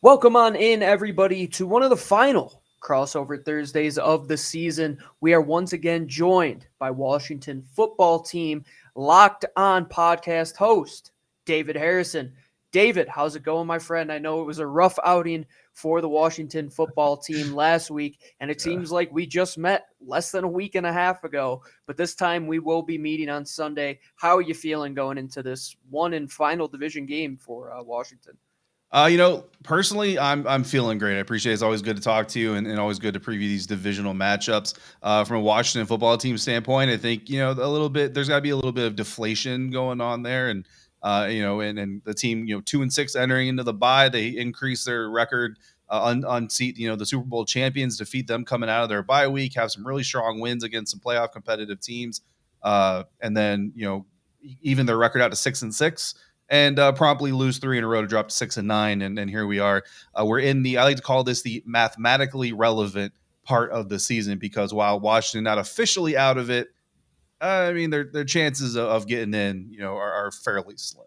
Welcome on in, everybody, to one of the final crossover Thursdays of the season. We are once again joined by Washington football team Locked On podcast host, David Harrison. David, how's it going, my friend? I know it was a rough outing for the Washington football team last week, and it Yeah. seems like we just met less than a week and a half ago, but this time we will be meeting on Sunday. How are you feeling going into this one and final division game for Washington? Personally, I'm feeling great. I appreciate it. It's always good to talk to you and always good to preview these divisional matchups. From a Washington football team standpoint, I think a little bit. There's got to be a little bit of deflation going on there, and the team 2-6 entering into the bye, they increase their record unseat the Super Bowl champions, defeat them coming out of their bye week, have some really strong wins against some playoff competitive teams, and then even their record out to 6-6 and promptly lose three in a row to drop to 6-9. And here we are. We're in I like to call this the mathematically relevant part of the season because while Washington not officially out of it, I mean, their chances of getting in, are fairly slim.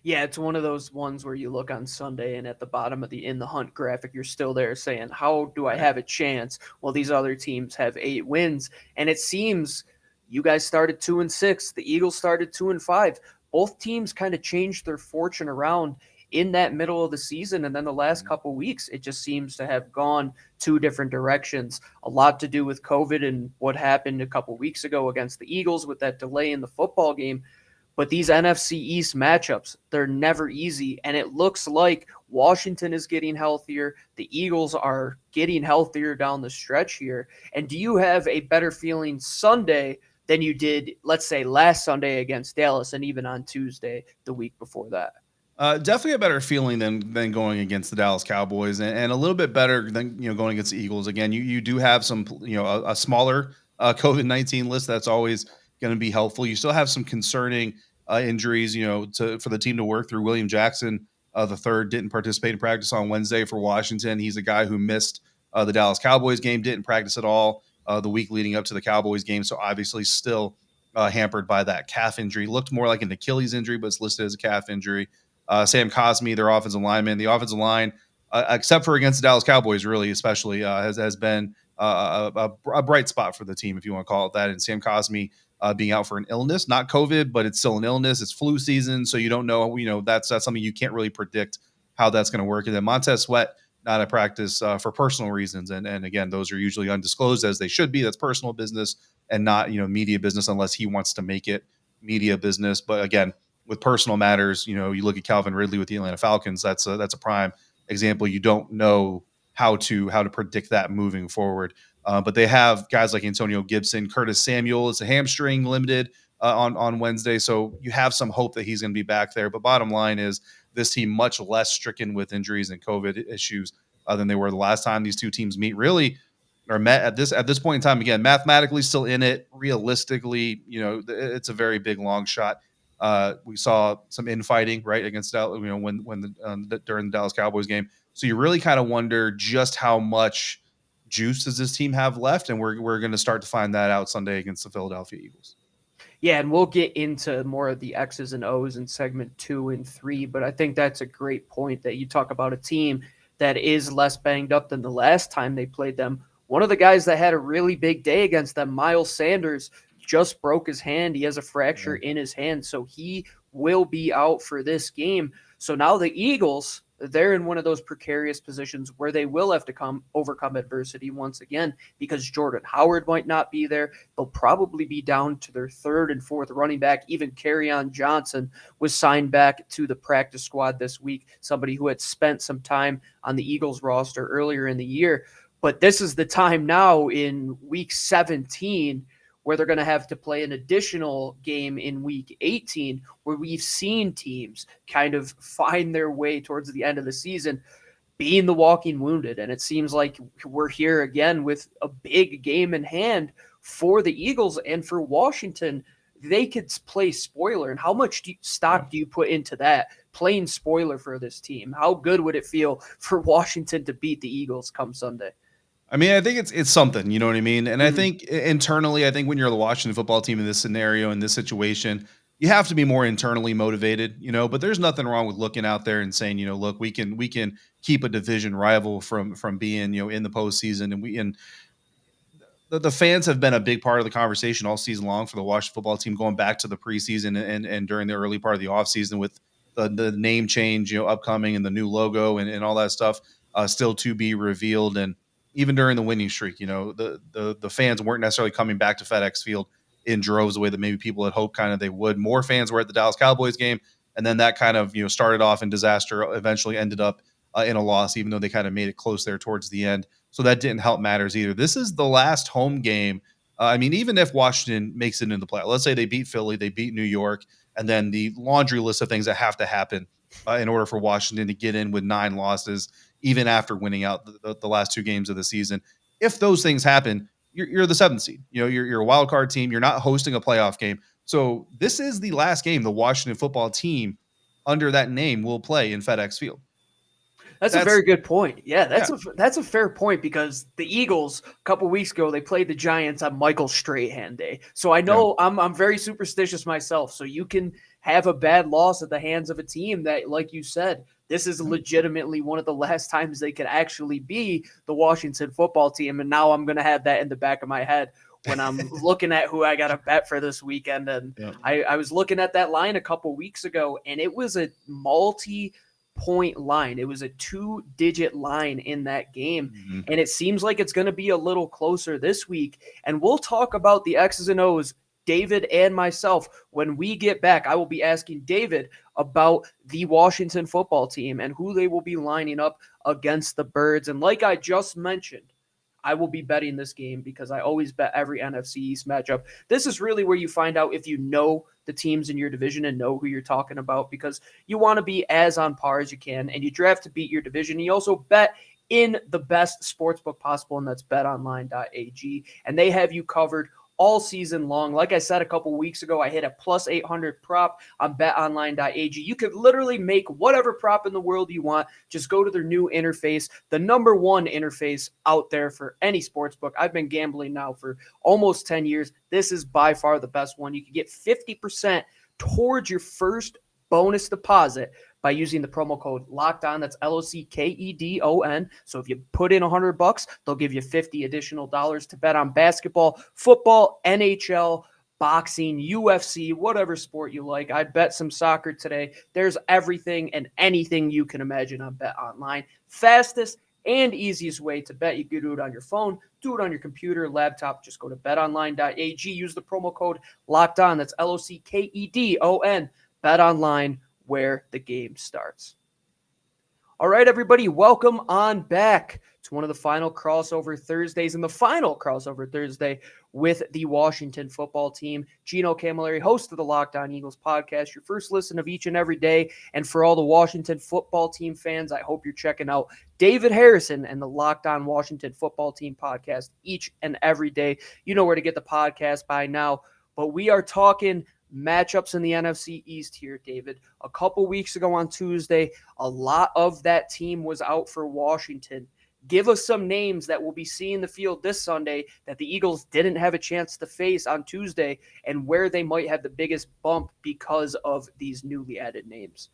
Yeah, it's one of those ones where you look on Sunday and at the bottom of the in the hunt graphic, you're still there saying, how do I Right. have a chance? Well, these other teams have 8 wins. And it seems you guys started 2-6. The Eagles started 2-5. Both teams kind of changed their fortune around in that middle of the season. And then the last couple weeks, it just seems to have gone two different directions. A lot to do with COVID and what happened a couple weeks ago against the Eagles with that delay in the football game. But these NFC East matchups, they're never easy. And it looks like Washington is getting healthier. The Eagles are getting healthier down the stretch here. And do you have a better feeling Sunday than you did, let's say, last Sunday against Dallas and even on Tuesday the week before that? Definitely a better feeling than going against the Dallas Cowboys, and a little bit better than going against the Eagles. Again, you do have some a smaller COVID-19 list that's always going to be helpful. You still have some concerning injuries, for the team to work through. William Jackson, the third, didn't participate in practice on Wednesday for Washington. He's a guy who missed the Dallas Cowboys game, didn't practice at all the week leading up to the Cowboys game, so obviously still hampered by that calf injury. Looked more like an Achilles injury, but it's listed as a calf injury. Sam Cosmi, their offensive lineman. The offensive line, except for against the Dallas Cowboys, really, especially, has been a bright spot for the team, if you want to call it that. And Sam Cosmi being out for an illness, not COVID, but it's still an illness. It's flu season, so you don't know. That's something you can't really predict how that's going to work. And then Montez Sweat not at practice for personal reasons, and again, those are usually undisclosed as they should be. That's personal business and not media business unless he wants to make it media business. But again, with personal matters, you look at Calvin Ridley with the Atlanta Falcons. That's a prime example. You don't know how to predict that moving forward. But they have guys like Antonio Gibson, Curtis Samuel. It's a hamstring limited on Wednesday, so you have some hope that he's going to be back there. But bottom line is this team much less stricken with injuries and COVID issues than they were the last time these two teams really are met at this point in time. Again, mathematically still in it. Realistically, it's a very big long shot. We saw some infighting right against Dallas, during the Dallas Cowboys game. So you really kind of wonder just how much juice does this team have left, and we're going to start to find that out Sunday against the Philadelphia Eagles. Yeah, and we'll get into more of the X's and O's in segment 2 and 3, but I think that's a great point that you talk about a team that is less banged up than the last time they played them. One of the guys that had a really big day against them, Miles Sanders, just broke his hand. He has a fracture Yeah. in his hand, so he will be out for this game. So now the Eagles, they're in one of those precarious positions where they will have to overcome adversity once again because Jordan Howard might not be there. They'll probably be down to their third and fourth running back. Even Kerryon Johnson was signed back to the practice squad this week, somebody who had spent some time on the Eagles roster earlier in the year. But this is the time now in week 17 where they're going to have to play an additional game in week 18, where we've seen teams kind of find their way towards the end of the season being the walking wounded. And it seems like we're here again with a big game in hand for the Eagles and for Washington. They could play spoiler. And how much stock do you put into that? Playing spoiler for this team. How good would it feel for Washington to beat the Eagles come Sunday? I mean, I think it's something, you know what I mean? And I Mhm. think internally, I think when you're the Washington football team in this scenario, in this situation, you have to be more internally motivated, but there's nothing wrong with looking out there and saying, look, we can keep a division rival from being, in the postseason. And the fans have been a big part of the conversation all season long for the Washington football team, going back to the preseason and during the early part of the offseason with the name change, upcoming, and the new logo and all that stuff still to be revealed. And even during the winning streak, the fans weren't necessarily coming back to FedEx Field in droves the way that maybe people had hoped kind of they would. More fans were at the Dallas Cowboys game, and then that kind of started off in disaster, eventually ended up in a loss, even though they kind of made it close there towards the end. So that didn't help matters either. This is the last home game. I mean, even if Washington makes it into the play, let's say they beat Philly, they beat New York, and then the laundry list of things that have to happen in order for Washington to get in with 9 losses, even after winning out the last 2 games of the season. If those things happen, you're the 7th seed. You're a wild card team. You're not hosting a playoff game. So this is the last game the Washington football team under that name will play in FedEx Field. That's a That's very good point. Yeah, yeah, that's a fair point because the Eagles a couple weeks ago they played the Giants on Michael Strahan Day. So I yeah. know I'm very superstitious myself. So you can have a bad loss at the hands of a team that, like you said, this is legitimately one of the last times they could actually be the Washington football team. And now I'm going to have that in the back of my head when I'm looking at who I got to bet for this weekend. And Yeah. I was looking at that line a couple weeks ago, and it was a multi-point line. It was a 2-digit line in that game. Mhm. And it seems like it's going to be a little closer this week. And we'll talk about the X's and O's, David and myself. When we get back, I will be asking David about the Washington football team and who they will be lining up against the Birds. And like I just mentioned, I will be betting this game because I always bet every NFC East matchup. This is really where you find out if you know the teams in your division and know who you're talking about, because you want to be as on par as you can, and you draft to beat your division. You also bet in the best sports book possible, and that's betonline.ag. And they have you covered all season long. Like I said a couple weeks ago, I hit a plus 800 prop on betonline.ag. You could literally make whatever prop in the world you want. Just go to their new interface, the number one interface out there for any sports book. I've been gambling now for almost 10 years. This is by far the best one. You can get 50% towards your first bonus deposit by using the promo code Locked On. That's LOCKEDON. So if you put in $100, they'll give you 50 additional dollars to bet on basketball, football, NHL, boxing, UFC, whatever sport you like. I bet some soccer today. There's everything and anything you can imagine on Bet Online. Fastest and easiest way to bet. You can do it on your phone, do it on your computer, laptop. Just go to betonline.ag. Use the promo code Locked On. That's LOCKEDON. Bet Online, where the game starts. All right, everybody, welcome on back to one of the final crossover Thursdays, and the final crossover Thursday with the Washington football team. Gino Camilleri, host of the Locked On Eagles podcast, your first listen of each and every day. And for all the Washington football team fans, I hope you're checking out David Harrison and the Locked On Washington football team podcast each and every day. You know where to get the podcast by now, but we are talking matchups in the NFC East here, David. A couple weeks ago on Tuesday, a lot of that team was out for Washington. Give us some names that will be seeing the field this Sunday that the Eagles didn't have a chance to face on Tuesday, and where they might have the biggest bump because of these newly added names.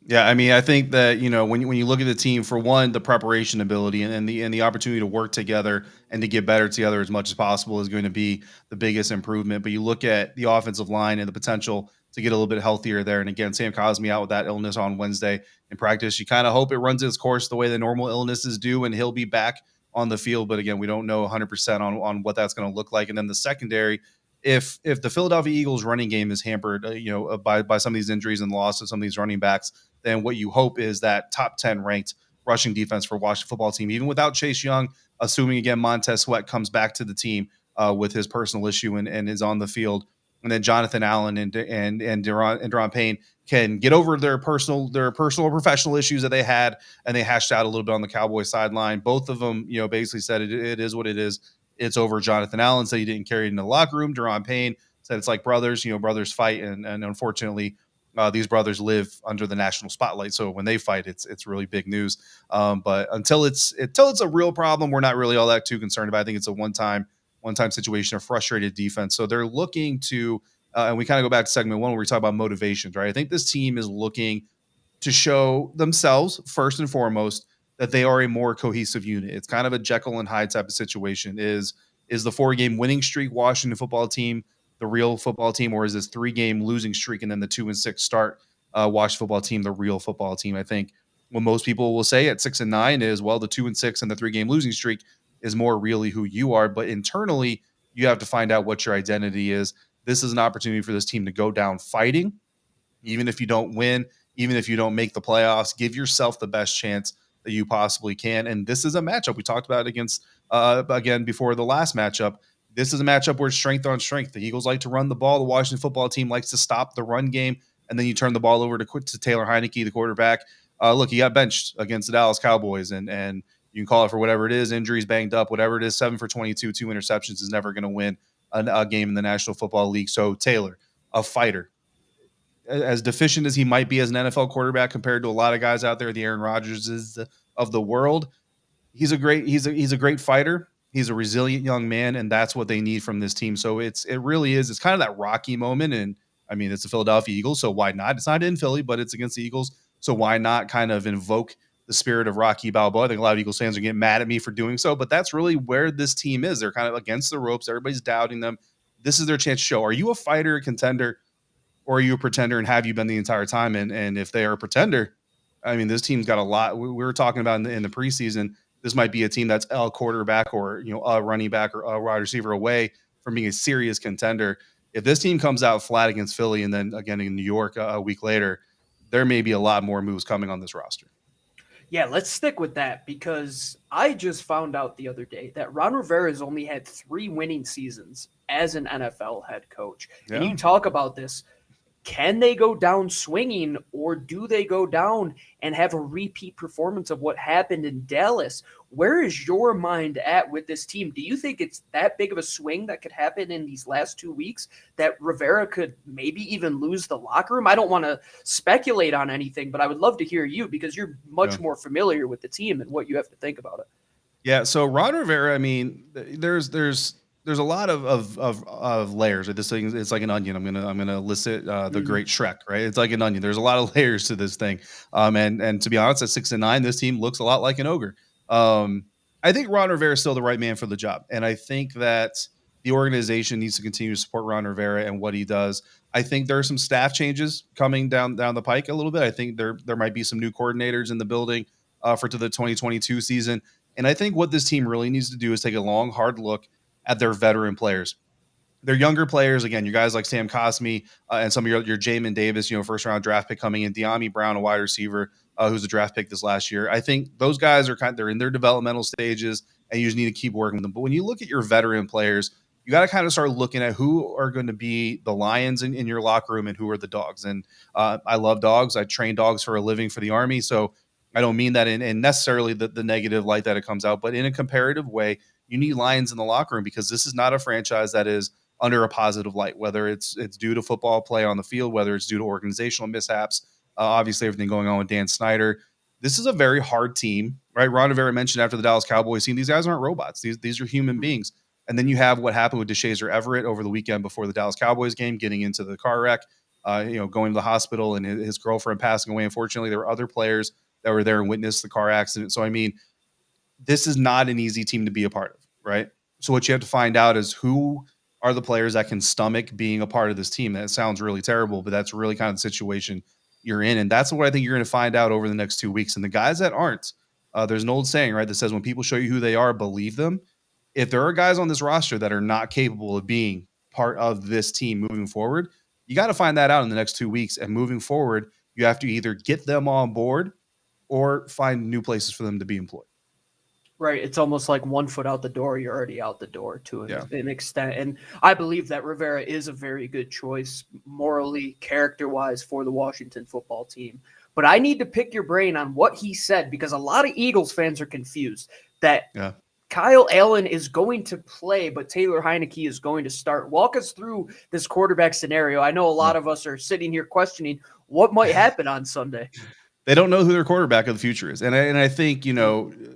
Yeah, I mean, I think that when you look at the team, for one, the preparation ability and the opportunity to work together and to get better together as much as possible is going to be the biggest improvement. But you look at the offensive line and the potential to get a little bit healthier there. And again, Sam Cosmi out with that illness on Wednesday in practice. You kind of hope it runs its course the way the normal illnesses do, and he'll be back on the field. But again, we don't know 100% on what that's going to look like. And then the secondary, if the Philadelphia Eagles running game is hampered, by some of these injuries and loss of some of these running backs, then what you hope is that top 10 ranked rushing defense for Washington football team, even without Chase Young, assuming again Montez Sweat comes back to the team with his personal issue and is on the field, and then Jonathan Allen and Deron Payne can get over their personal or professional issues that they had, and they hashed out a little bit on the Cowboys sideline. Both of them, basically said it is what it is. It's over. Jonathan Allen said he didn't carry it in the locker room. Deron Payne said it's like brothers, brothers fight, and unfortunately, these brothers live under the national spotlight. So when they fight, it's really big news. But until it's a real problem, we're not really all that too concerned about. I think it's a one time situation of frustrated defense. So they're looking to And we kind of go back to segment one where we talk about motivations, right? I think this team is looking to show themselves first and foremost that they are a more cohesive unit. It's kind of a Jekyll and Hyde type of situation. Is the 4-game winning streak Washington football team the real football team, or is this 3-game losing streak and then the 2-6 start Washington football team the real football team? I think what most people will say at 6-9 is, well, the 2-6 and the 3-game losing streak is more really who you are. But internally, you have to find out what your identity is. This is an opportunity for this team to go down fighting, even if you don't win, even if you don't make the playoffs. Give yourself the best chance that you possibly can. And this is a matchup we talked about against again before the last matchup. This is a matchup where it's strength on strength. The Eagles like to run the ball. The Washington football team likes to stop the run game, and then you turn the ball over to Taylor Heineke, the quarterback. Look, he got benched against the Dallas Cowboys, and you can call it for whatever it is, injuries, banged up, whatever it is. 7 for 22, 2 interceptions is never going to win a game in the National Football League. So Taylor, a fighter, as deficient as he might be as an NFL quarterback compared to a lot of guys out there, the Aaron Rodgerses of the world, he's a great fighter. He's a resilient young man, and that's what they need from this team. So it really is. It's kind of that Rocky moment, and I mean it's the Philadelphia Eagles, so why not? It's not in Philly, but it's against the Eagles, so why not kind of invoke the spirit of Rocky Balboa? I think a lot of Eagles fans are getting mad at me for doing so, but that's really where this team is. They're kind of against the ropes. Everybody's doubting them. This is their chance to show. Are you a fighter, a contender, or are you a pretender, and have you been the entire time? And if they are a pretender, I mean, this team's got a lot. We were talking about in the preseason. This might be a team that's a quarterback or a running back or a wide receiver away from being a serious contender. If this team comes out flat against Philly and then again in New York a week later, there may be a lot more moves coming on this roster. Yeah, let's stick with that because I just found out the other day that Ron Rivera has only had 3 winning seasons as an NFL head coach. Yeah. And you talk about this. Can they go down swinging, or do they go down and have a repeat performance of what happened in Dallas? Where is your mind at with this team? Do you think it's that big of a swing that could happen in these last 2 weeks that Rivera could maybe even lose the locker room? I don't want to speculate on anything, but I would love to hear you because you're much more familiar with the team and what you have to think about it. Yeah, so Ron Rivera, I mean, there's a lot of layers. This thing, it's like an onion. I'm gonna list it. The Great Shrek, right? It's like an onion. There's a lot of layers to this thing. And to be honest, at 6-9, this team looks a lot like an ogre. I think Ron Rivera is still the right man for the job, and I think that the organization needs to continue to support Ron Rivera and what he does. I think there are some staff changes coming down the pike a little bit. I think there might be some new coordinators in the building for to the 2022 season. And I think what this team really needs to do is take a long, hard look at their veteran players. Their younger players, again, you guys like Sam Cosmi and some of your Jamin Davis, first round draft pick coming in, De'Ami Brown, a wide receiver who's a draft pick this last year. I think those guys they're in their developmental stages, and you just need to keep working with them. But when you look at your veteran players, you got to kind of start looking at who are going to be the lions in your locker room and who are the dogs. And I love dogs. I train dogs for a living for the Army, so I don't mean that in necessarily the negative light that it comes out, but in a comparative way, you need lions in the locker room because this is not a franchise that is under a positive light, whether it's due to football play on the field, whether it's due to organizational mishaps, obviously everything going on with Dan Snyder. This is a very hard team, right? Ron Rivera mentioned after the Dallas Cowboys team, these guys aren't robots. These are human beings. And then you have what happened with DeShazer Everett over the weekend before the Dallas Cowboys game, getting into the car wreck, going to the hospital and his girlfriend passing away. Unfortunately, there were other players that were there and witnessed the car accident. So, I mean, this is not an easy team to be a part of, right? So what you have to find out is who are the players that can stomach being a part of this team. That sounds really terrible, but that's really kind of the situation you're in. And that's what I think you're going to find out over the next 2 weeks. And the guys that aren't, there's an old saying, right, that says when people show you who they are, believe them. If there are guys on this roster that are not capable of being part of this team moving forward, you got to find that out in the next 2 weeks. And moving forward, you have to either get them on board or find new places for them to be employed. Right. It's almost like 1 foot out the door, you're already out the door to an extent. And I believe that Rivera is a very good choice morally, character-wise for the Washington football team. But I need to pick your brain on what he said because a lot of Eagles fans are confused that Kyle Allen is going to play, but Taylor Heineke is going to start. Walk us through this quarterback scenario. I know a lot of us are sitting here questioning what might happen on Sunday. They don't know who their quarterback of the future is. And I think,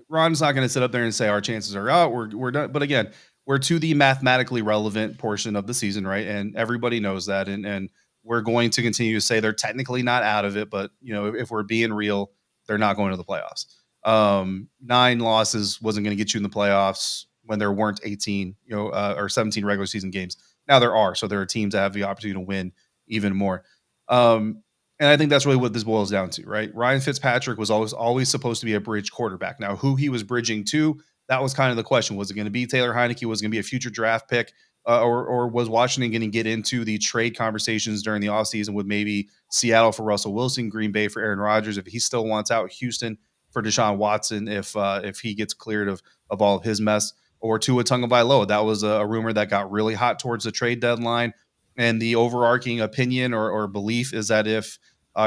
Ron's not going to sit up there and say our chances are out. We're done. But again, we're to the mathematically relevant portion of the season, right? And everybody knows that. And we're going to continue to say they're technically not out of it, but if we're being real, they're not going to the playoffs. 9 losses wasn't going to get you in the playoffs when there weren't 18, or 17 regular season games. Now there are, so there are teams that have the opportunity to win even more. And I think that's really what this boils down to, right? Ryan Fitzpatrick was always supposed to be a bridge quarterback. Now, who he was bridging to, that was kind of the question. Was it going to be Taylor Heineke? Was it going to be a future draft pick? Or was Washington going to get into the trade conversations during the offseason with maybe Seattle for Russell Wilson, Green Bay for Aaron Rodgers if he still wants out, Houston for Deshaun Watson if he gets cleared of all of his mess, or Tua Tagovailoa? That was a rumor that got really hot towards the trade deadline. And the overarching opinion or belief is that if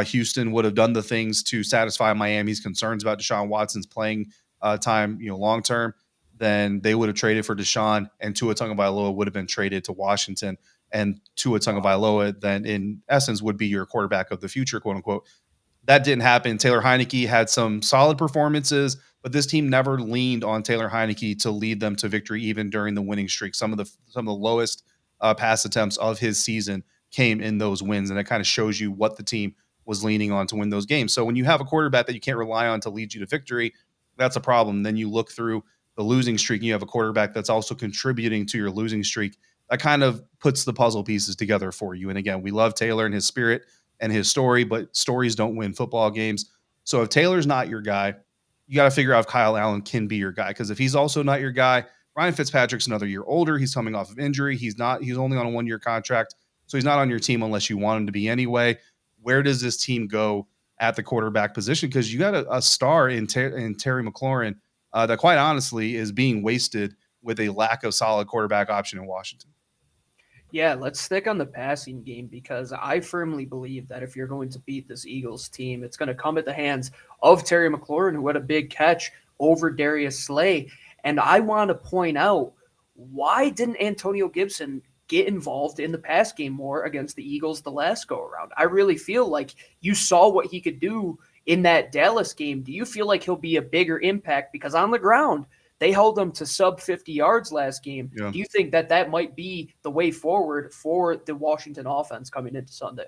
Houston would have done the things to satisfy Miami's concerns about Deshaun Watson's playing time, long term, then they would have traded for Deshaun, and Tua Tagovailoa would have been traded to Washington, and Tua Tagovailoa then, in essence, would be your quarterback of the future, quote unquote. That didn't happen. Taylor Heineke had some solid performances, but this team never leaned on Taylor Heineke to lead them to victory, even during the winning streak. Some of the lowest pass attempts of his season came in those wins, and it kind of shows you what the team was leaning on to win those games. So when you have a quarterback that you can't rely on to lead you to victory, that's a problem. Then you look through the losing streak, and you have a quarterback that's also contributing to your losing streak. That kind of puts the puzzle pieces together for you. And again, we love Taylor and his spirit and his story, but stories don't win football games. So if Taylor's not your guy, you got to figure out if Kyle Allen can be your guy. Because if he's also not your guy, Ryan Fitzpatrick's another year older. He's coming off of injury. He's only on a 1-year contract. So he's not on your team unless you want him to be anyway. Where does this team go at the quarterback position? Because you got a star in Terry McLaurin that quite honestly is being wasted with a lack of solid quarterback option in Washington. Yeah, let's stick on the passing game because I firmly believe that if you're going to beat this Eagles team, it's going to come at the hands of Terry McLaurin, who had a big catch over Darius Slay. And I want to point out, why didn't Antonio Gibson get involved in the pass game more against the Eagles the last go around? I really feel like you saw what he could do in that Dallas game. Do you feel like he'll be a bigger impact? Because on the ground, they held them to sub 50 yards last game. Yeah. Do you think that might be the way forward for the Washington offense coming into Sunday?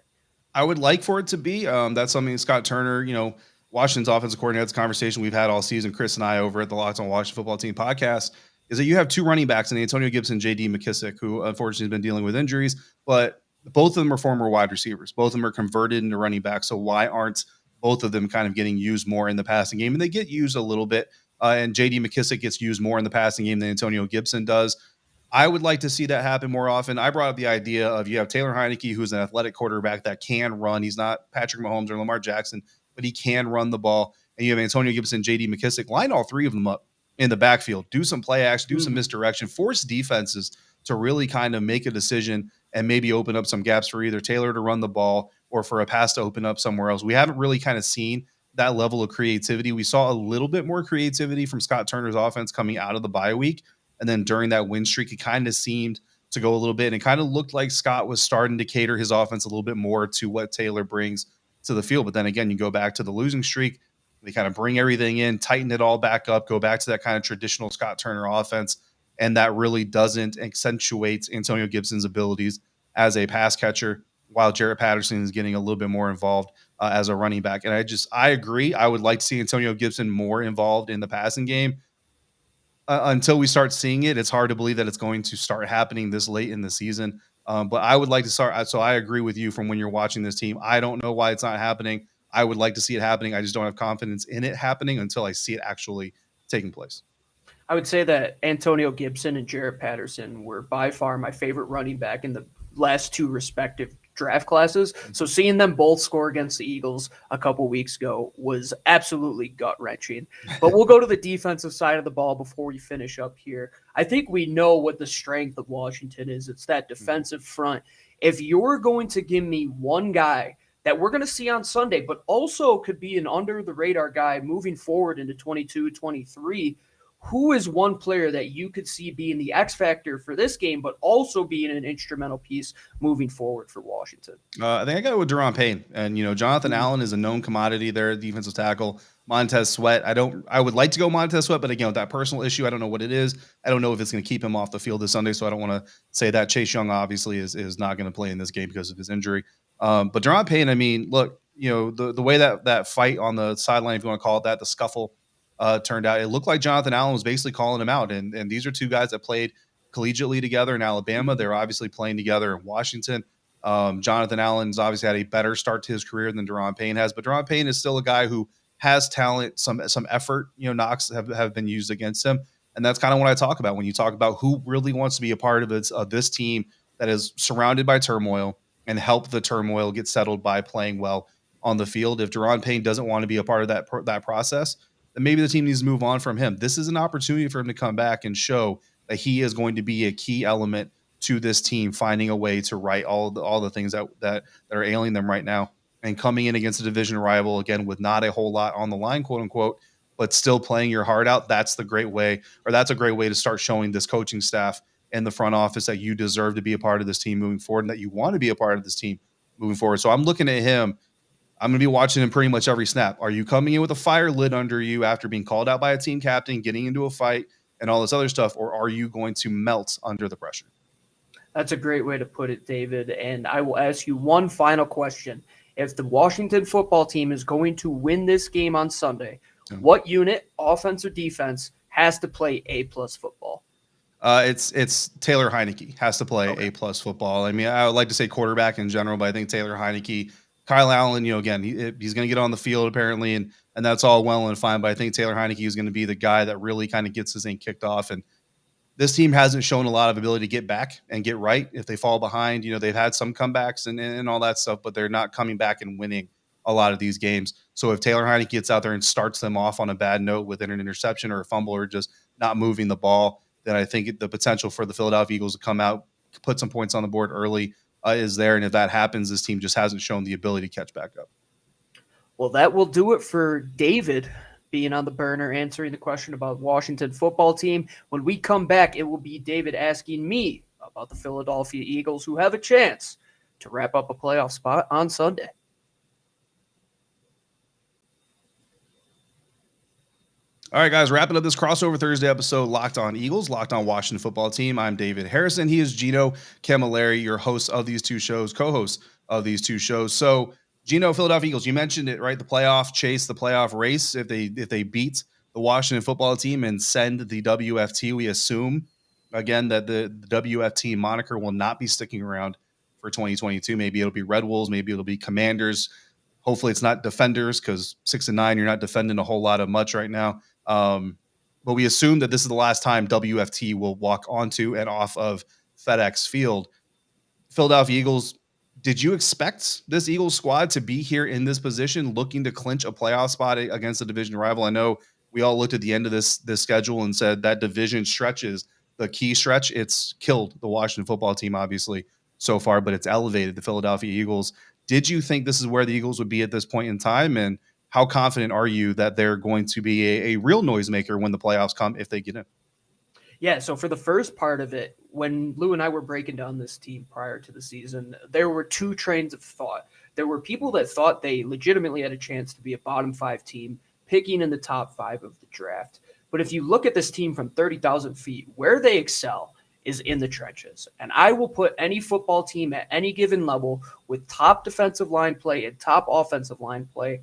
I would like for it to be. That's something Scott Turner, Washington's offensive coordinator, that's a conversation we've had all season, Chris and I over at the Locked on Washington Football Team podcast, is that you have two running backs in Antonio Gibson, J.D. McKissick, who unfortunately has been dealing with injuries, but both of them are former wide receivers. Both of them are converted into running backs. So why aren't both of them kind of getting used more in the passing game? And they get used a little bit. And J.D. McKissick gets used more in the passing game than Antonio Gibson does. I would like to see that happen more often. I brought up the idea of you have Taylor Heineke, who's an athletic quarterback that can run. He's not Patrick Mahomes or Lamar Jackson, but he can run the ball. And you have Antonio Gibson, J.D. McKissick. Line all three of them up in the backfield. Do some play action, do some misdirection, force defenses to really kind of make a decision and maybe open up some gaps for either Taylor to run the ball or for a pass to open up somewhere else. We haven't really kind of seen that level of creativity. We saw a little bit more creativity from Scott Turner's offense coming out of the bye week. And then during that win streak, it kind of seemed to go a little bit. And it kind of looked like Scott was starting to cater his offense a little bit more to what Taylor brings to the field. But then again, you go back to the losing streak, they kind of bring everything in, tighten it all back up, go back to that kind of traditional Scott Turner offense. And that really doesn't accentuate Antonio Gibson's abilities as a pass catcher, while Jarrett Patterson is getting a little bit more involved as a running back. And I agree. I would like to see Antonio Gibson more involved in the passing game. Until we start seeing it, it's hard to believe that it's going to start happening this late in the season. But I would like to start. So I agree with you from when you're watching this team. I don't know why it's not happening. I would like to see it happening. I just don't have confidence in it happening until I see it actually taking place. I would say that Antonio Gibson and Jarrett Patterson were by far my favorite running back in the last two respective draft classes. So seeing them both score against the Eagles a couple weeks ago was absolutely gut-wrenching. But we'll go to the defensive side of the ball before we finish up here. I think we know what the strength of Washington is. It's that defensive front. If you're going to give me one guy that we're going to see on Sunday, but also could be an under-the-radar guy moving forward into 22-23, who is one player that you could see being the X factor for this game, but also being an instrumental piece moving forward for Washington? I think I got it with Deron Payne. And, Jonathan Allen is a known commodity there, defensive tackle. Montez Sweat. I would like to go Montez Sweat, but again, with that personal issue, I don't know what it is. I don't know if it's going to keep him off the field this Sunday. So I don't want to say that. Chase Young obviously is not going to play in this game because of his injury. But Deron Payne, I mean, look, the way that fight on the sideline, if you want to call it that, the scuffle turned out, it looked like Jonathan Allen was basically calling him out. And these are two guys that played collegiately together in Alabama. They're obviously playing together in Washington. Jonathan Allen's obviously had a better start to his career than Deron Payne has, but Deron Payne is still a guy who has talent, some effort. Knocks have been used against him, and that's kind of what I talk about when you talk about who really wants to be a part of this team that is surrounded by turmoil and help the turmoil get settled by playing well on the field. If Deron Payne doesn't want to be a part of that process, then maybe the team needs to move on from him. This is an opportunity for him to come back and show that he is going to be a key element to this team, finding a way to right all the things that are ailing them right now, and coming in against a division rival again with not a whole lot on the line, quote unquote, but still playing your heart out. That's a great way to start showing this coaching staff and the front office that you deserve to be a part of this team moving forward and that you want to be a part of this team moving forward. So I'm looking at him. I'm going to be watching him pretty much every snap. Are you coming in with a fire lit under you after being called out by a team captain, getting into a fight and all this other stuff, or are you going to melt under the pressure? That's a great way to put it, David. And I will ask you one final question. If the Washington football team is going to win this game on Sunday, what unit, offense or defense, has to play A-plus football? It's Taylor Heineke has to play A-plus football. I mean, I would like to say quarterback in general, but I think Taylor Heineke, Kyle Allen, again, he's going to get on the field apparently, and that's all well and fine. But I think Taylor Heineke is going to be the guy that really kind of gets this thing kicked off. And this team hasn't shown a lot of ability to get back and get right. If they fall behind, they've had some comebacks and all that stuff, but they're not coming back and winning a lot of these games. So if Taylor Heineke gets out there and starts them off on a bad note with an interception or a fumble or just not moving the ball, then I think the potential for the Philadelphia Eagles to come out, put some points on the board early is there. And if that happens, this team just hasn't shown the ability to catch back up. Well, that will do it for David being on the burner, answering the question about Washington football team. When we come back, it will be David asking me about the Philadelphia Eagles, who have a chance to wrap up a playoff spot on Sunday. All right, guys, wrapping up this crossover Thursday episode, Locked On Eagles, Locked On Washington Football Team. I'm David Harrison. He is Gino Camilleri, your host of these two shows, co-host of these two shows. So, Gino, Philadelphia Eagles, you mentioned it, right? The playoff chase, the playoff race. If they beat the Washington Football Team and send the WFT, we assume, again, that the WFT moniker will not be sticking around for 2022. Maybe it'll be Red Wolves. Maybe it'll be Commanders. Hopefully it's not Defenders, because 6-9, you're not defending a whole lot of much right now. But we assume that this is the last time WFT will walk onto and off of FedEx Field. Philadelphia Eagles, did you expect this Eagles squad to be here in this position looking to clinch a playoff spot against a division rival? I know we all looked at the end of this schedule and said that division stretches the key stretch. It's killed the Washington Football Team, obviously, so far, but it's elevated the Philadelphia Eagles. Did you think this is where the Eagles would be at this point in time? And how confident are you that they're going to be a real noisemaker when the playoffs come, if they get in? Yeah, so for the first part of it, when Lou and I were breaking down this team prior to the season, there were two trains of thought. There were people that thought they legitimately had a chance to be a bottom 5 team, picking in the top 5 of the draft. But if you look at this team from 30,000 feet, where they excel is in the trenches. And I will put any football team at any given level with top defensive line play and top offensive line play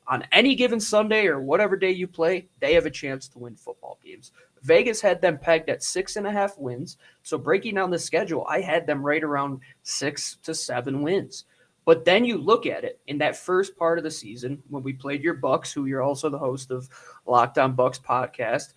on any given Sunday or whatever day you play, they have a chance to win football games. Vegas had them pegged at 6.5 wins. So breaking down the schedule, I had them right around 6 to 7 wins. But then you look at it in that first part of the season when we played your Bucks, who you're also the host of Locked On Bucks podcast.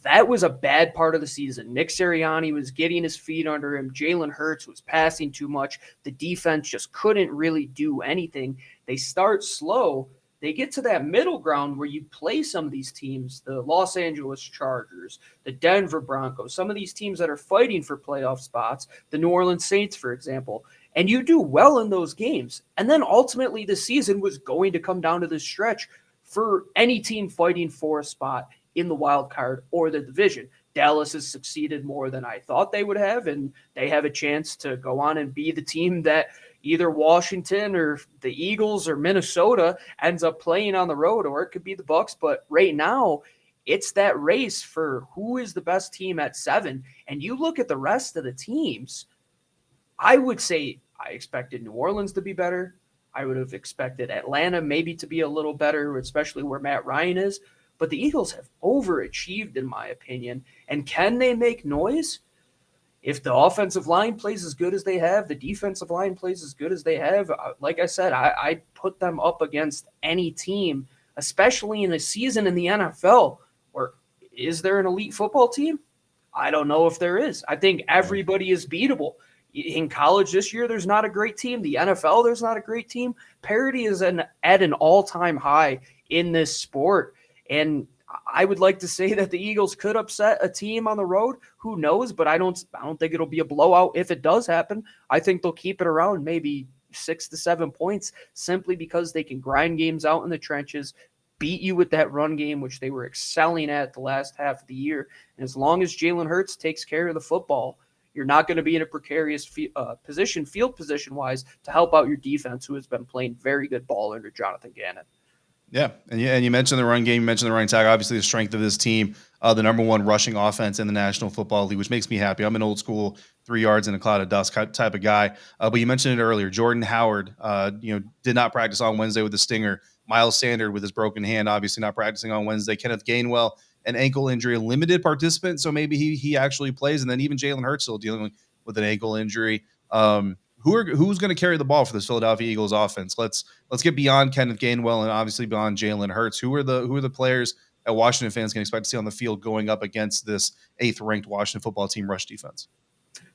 That was a bad part of the season. Nick Sirianni was getting his feet under him. Jalen Hurts was passing too much. The defense just couldn't really do anything. They start slow. They get to that middle ground where you play some of these teams, the Los Angeles Chargers, the Denver Broncos, some of these teams that are fighting for playoff spots, the New Orleans Saints, for example, and you do well in those games. And then ultimately the season was going to come down to this stretch for any team fighting for a spot in the wild card or the division. Dallas has succeeded more than I thought they would have, and they have a chance to go on and be the team that either Washington or the Eagles or Minnesota ends up playing on the road, or it could be the Bucks. But right now, it's that race for who is the best team at 7. And you look at the rest of the teams, I would say I expected New Orleans to be better. I would have expected Atlanta maybe to be a little better, especially where Matt Ryan is. But the Eagles have overachieved, in my opinion. And can they make noise? If the offensive line plays as good as they have, the defensive line plays as good as they have, like I said, I put them up against any team, especially in a season in the NFL where is there an elite football team? I don't know if there is. I think everybody is beatable. In college this year, there's not a great team. The NFL, there's not a great team. Parity is at an all-time high in this sport. And I would like to say that the Eagles could upset a team on the road. Who knows? But I don't think it'll be a blowout if it does happen. I think they'll keep it around maybe 6 to 7 points simply because they can grind games out in the trenches, beat you with that run game, which they were excelling at the last half of the year. And as long as Jalen Hurts takes care of the football, you're not going to be in a precarious position, field position-wise, to help out your defense, who has been playing very good ball under Jonathan Gannon. Yeah, and you mentioned the run game, you mentioned the running tag. Obviously, the strength of this team, the number one rushing offense in the National Football League, which makes me happy. I'm an old school 3 yards in a cloud of dust type of guy. But you mentioned it earlier. Jordan Howard, did not practice on Wednesday with the stinger. Miles Sanders with his broken hand, obviously not practicing on Wednesday. Kenneth Gainwell, an ankle injury, a limited participant, so maybe he actually plays. And then even Jalen Hurts still dealing with an ankle injury. Who's going to carry the ball for this Philadelphia Eagles offense? Let's get beyond Kenneth Gainwell and obviously beyond Jalen Hurts. Who are the players that Washington fans can expect to see on the field going up against this 8th ranked Washington football team rush defense?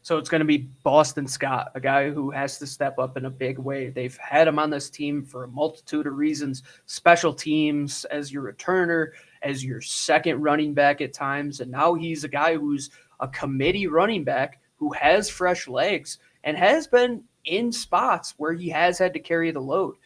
So it's going to be Boston Scott, a guy who has to step up in a big way. They've had him on this team for a multitude of reasons, special teams, as your returner, as your second running back at times. And now he's a guy who's a committee running back who has fresh legs and has been in spots where he has had to carry the load.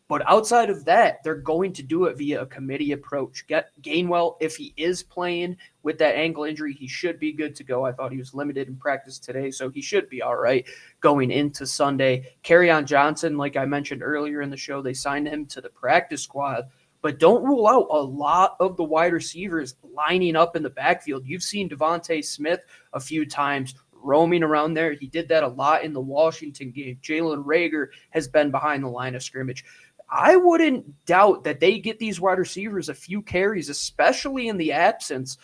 But outside of that, they're going to do it via a committee approach. Get Gainwell, if he is playing with that ankle injury, he should be good to go. I thought he was limited in practice today, so he should be all right going into Sunday. Kerryon Johnson, like I mentioned earlier in the show, they signed him to the practice squad. But don't rule out a lot of the wide receivers lining up in the backfield. You've seen Devontae Smith a few times roaming around there. He did that a lot in the Washington game. Jalen Reagor has been behind the line of scrimmage. I wouldn't doubt that they get these wide receivers a few carries, especially in the absence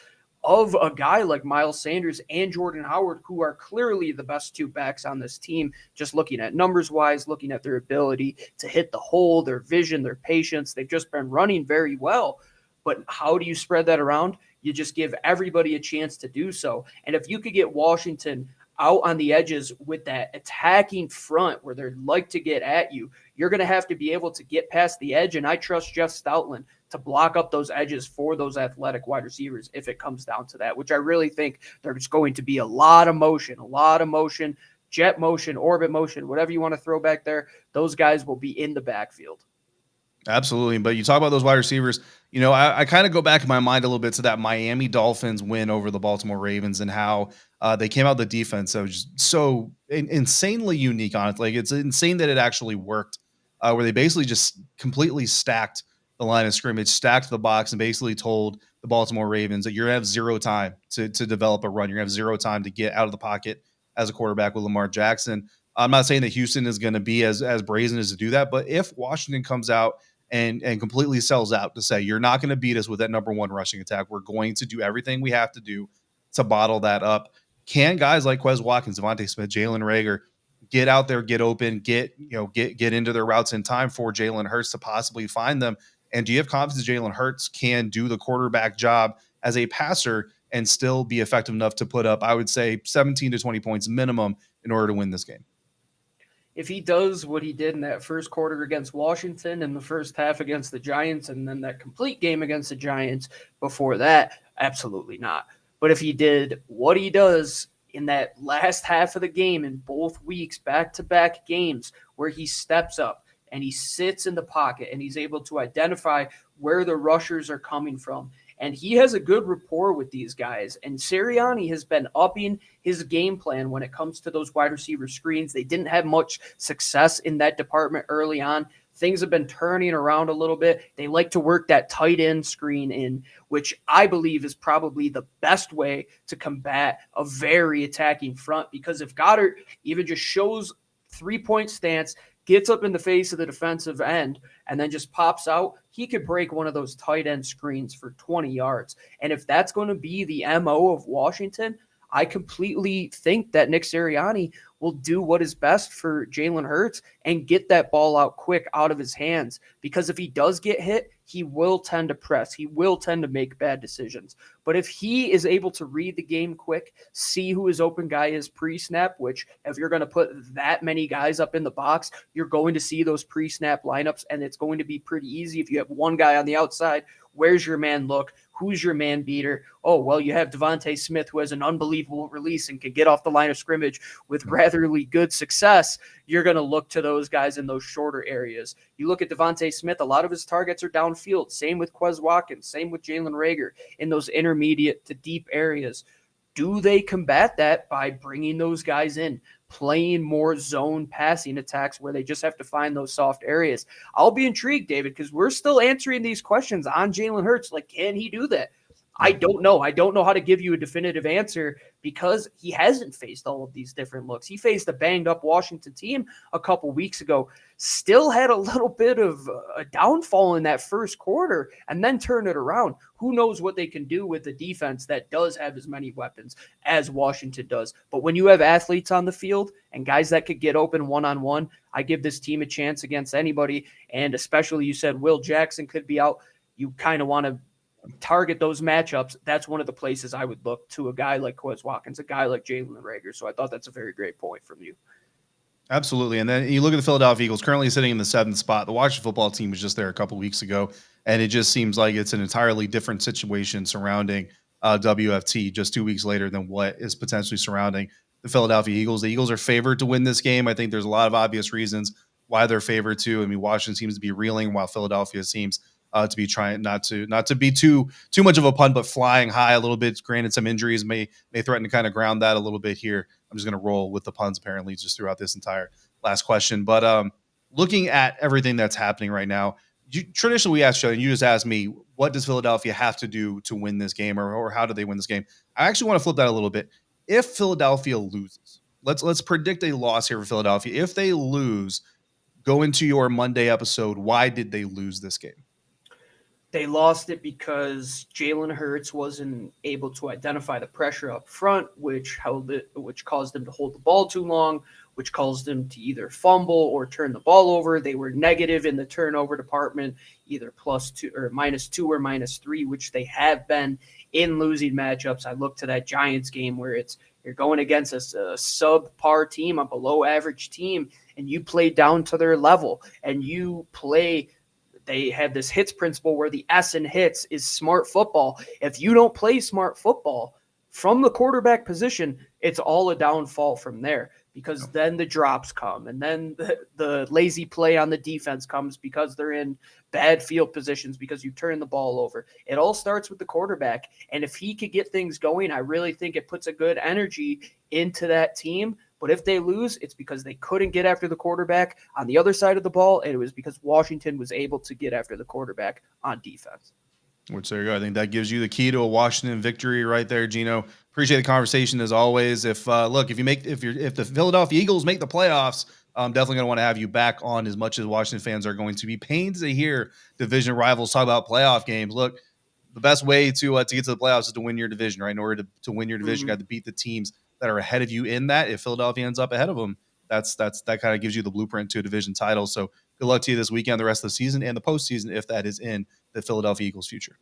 of a guy like Miles Sanders and Jordan Howard, who are clearly the best 2 backs on this team, just looking at numbers-wise, looking at their ability to hit the hole, their vision, their patience. They've just been running very well. But how do you spread that around? You just give everybody a chance to do so. And if you could get Washington out on the edges with that attacking front where they like to get at you, you're going to have to be able to get past the edge. And I trust Jeff Stoutland to block up those edges for those athletic wide receivers if it comes down to that, which I really think there's going to be a lot of motion, jet motion, orbit motion, whatever you want to throw back there. Those guys will be in the backfield. Absolutely. But you talk about those wide receivers, I kind of go back in my mind a little bit to that Miami Dolphins win over the Baltimore Ravens and how they came out the defense. So just so insanely unique on it. Like, it's insane that it actually worked, where they basically just completely stacked the line of scrimmage, stacked the box, and basically told the Baltimore Ravens that you're going to have zero time to develop a run. You're going to have zero time to get out of the pocket as a quarterback with Lamar Jackson. I'm not saying that Houston is going to be as brazen as to do that, but if Washington comes out and completely sells out to say, you're not going to beat us with that number 1 rushing attack, we're going to do everything we have to do to bottle that up. Can guys like Quez Watkins, Devontae Smith, Jalen Reagor get out there, get open, get into their routes in time for Jalen Hurts to possibly find them? And do you have confidence Jalen Hurts can do the quarterback job as a passer and still be effective enough to put up, I would say, 17 to 20 points minimum in order to win this game? If he does what he did in that first quarter against Washington and the first half against the Giants and then that complete game against the Giants before that, absolutely not. But if he did what he does in that last half of the game in both weeks, back-to-back games, where he steps up and he sits in the pocket and he's able to identify where the rushers are coming from And he has a good rapport with these guys. And Sirianni has been upping his game plan when it comes to those wide receiver screens. They didn't have much success in that department early on. Things have been turning around a little bit. They like to work that tight end screen in, which I believe is probably the best way to combat a very attacking front, because if Goddard even just shows 3-point stance, gets up in the face of the defensive end, and then just pops out, he could break one of those tight end screens for 20 yards. And if that's going to be the MO of Washington, I completely think that Nick Sirianni will do what is best for Jalen Hurts and get that ball out quick out of his hands. Because if he does get hit, he will tend to press. He will tend to make bad decisions. But if he is able to read the game quick, see who his open guy is pre-snap, which if you're going to put that many guys up in the box, you're going to see those pre-snap lineups, and it's going to be pretty easy. If you have one guy on the outside, where's your man look? Who's your man beater? Oh, well, you have Devontae Smith, who has an unbelievable release and can get off the line of scrimmage with ratherly good success. You're going to look to those guys in those shorter areas. You look at Devontae Smith, a lot of his targets are downfield. Same with Quez Watkins, same with Jalen Reagor in those intermediate to deep areas. Do they combat that by bringing those guys in, playing more zone passing attacks where they just have to find those soft areas? I'll be intrigued, David, because we're still answering these questions on Jalen Hurts. Like, can he do that? I don't know. I don't know how to give you a definitive answer because he hasn't faced all of these different looks. He faced a banged-up Washington team a couple weeks ago, still had a little bit of a downfall in that first quarter, and then turned it around. Who knows what they can do with the defense that does have as many weapons as Washington does. But when you have athletes on the field and guys that could get open one-on-one, I give this team a chance against anybody, and especially you said Will Jackson could be out. You kind of want to target those matchups. That's one of the places I would look to a guy like Quez Watkins, a guy like Jalen Reagor. So I thought that's a very great point from you. Absolutely. And then you look at the Philadelphia Eagles currently sitting in the 7th spot. The Washington football team was just there a couple weeks ago, and it just seems like it's an entirely different situation surrounding WFT just 2 weeks later than what is potentially surrounding the Philadelphia Eagles. The Eagles are favored to win this game. I think there's a lot of obvious reasons why they're favored to. I mean, Washington seems to be reeling while Philadelphia seems to be trying not to be too much of a pun, but flying high a little bit. Granted, some injuries may threaten to kind of ground that a little bit here. I'm just going to roll with the puns apparently just throughout this entire last question. But looking at everything that's happening right now, traditionally we ask you, and you just asked me, what does Philadelphia have to do to win this game, or how do they win this game? I actually want to flip that a little bit. If Philadelphia loses, let's predict a loss here for Philadelphia. If they lose, go into your Monday episode. Why did they lose this game? They lost it because Jalen Hurts wasn't able to identify the pressure up front, which caused them to hold the ball too long, which caused them to either fumble or turn the ball over. They were negative in the turnover department, either +2 or -2 or -3, which they have been in losing matchups. I look to that Giants game where you're going against a subpar team, a below average team, and you play down to their level, and they have this hits principle where the S in hits is smart football. If you don't play smart football from the quarterback position, it's all a downfall from there, because then the drops come, and then the lazy play on the defense comes because they're in bad field positions because you turn the ball over. It all starts with the quarterback, and if he could get things going, I really think it puts a good energy into that team. But if they lose, it's because they couldn't get after the quarterback on the other side of the ball, and it was because Washington was able to get after the quarterback on defense. Which, there you go. I think that gives you the key to a Washington victory right there, Gino. Appreciate the conversation as always. If the Philadelphia Eagles make the playoffs, I'm definitely going to want to have you back on, as much as Washington fans are going to be pained to hear division rivals talk about playoff games. Look, the best way to get to the playoffs is to win your division, right? In order to win your division, you got to beat the teams that are ahead of you in that. If Philadelphia ends up ahead of them, that kind of gives you the blueprint to a division title. So good luck to you this weekend, the rest of the season, and the postseason, if that is in the Philadelphia Eagles' future.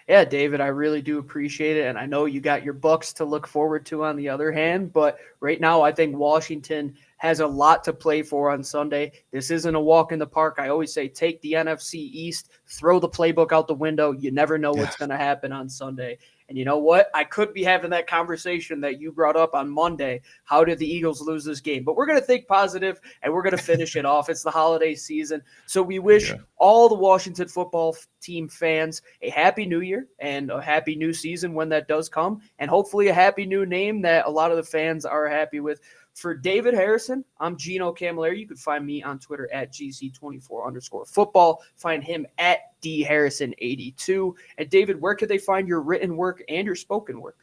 Yeah, David, I really do appreciate it. And I know you got your Bucks to look forward to on the other hand, but right now I think Washington has a lot to play for on Sunday. This isn't a walk in the park. I always say take the NFC East, throw the playbook out the window. You never know what's going to happen on Sunday. And you know what? I could be having that conversation that you brought up on Monday. How did the Eagles lose this game? But we're going to think positive and we're going to finish it off. It's the holiday season. So we wish all the Washington football team fans a happy new year and a happy new season when that does come. And hopefully a happy new name that a lot of the fans are happy with. For David Harrison, I'm Gino Camilleri. You can find me on Twitter at GC24_football. Find him at DHarrison82. And David, where could they find your written work and your spoken work?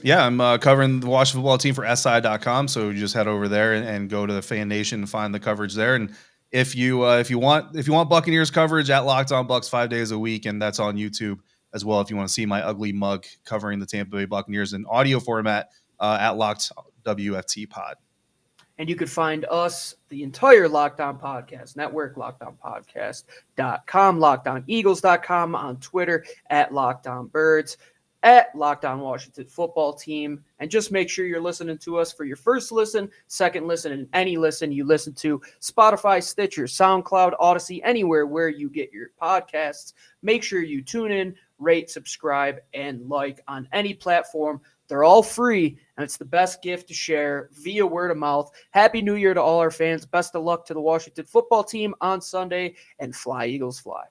Yeah, I'm covering the Washington football team for SI.com. So you just head over there and go to the Fan Nation and find the coverage there. And if you want Buccaneers coverage, at Locked On Bucs 5 days a week, and that's on YouTube as well. If you want to see my ugly mug covering the Tampa Bay Buccaneers in audio format, at Locked WFT Pod. And you could find us, the entire Locked On Podcast Network, LockedOnPodcast.com, LockedOnEagles.com, on Twitter, at Locked On Birds, at Locked On Washington Football Team. And just make sure you're listening to us for your first listen, second listen, and any listen you listen to. Spotify, Stitcher, SoundCloud, Odyssey, anywhere where you get your podcasts. Make sure you tune in, rate, subscribe, and like on any platform. They're all free, and it's the best gift to share via word of mouth. Happy New Year to all our fans. Best of luck to the Washington football team on Sunday, and fly, Eagles, fly.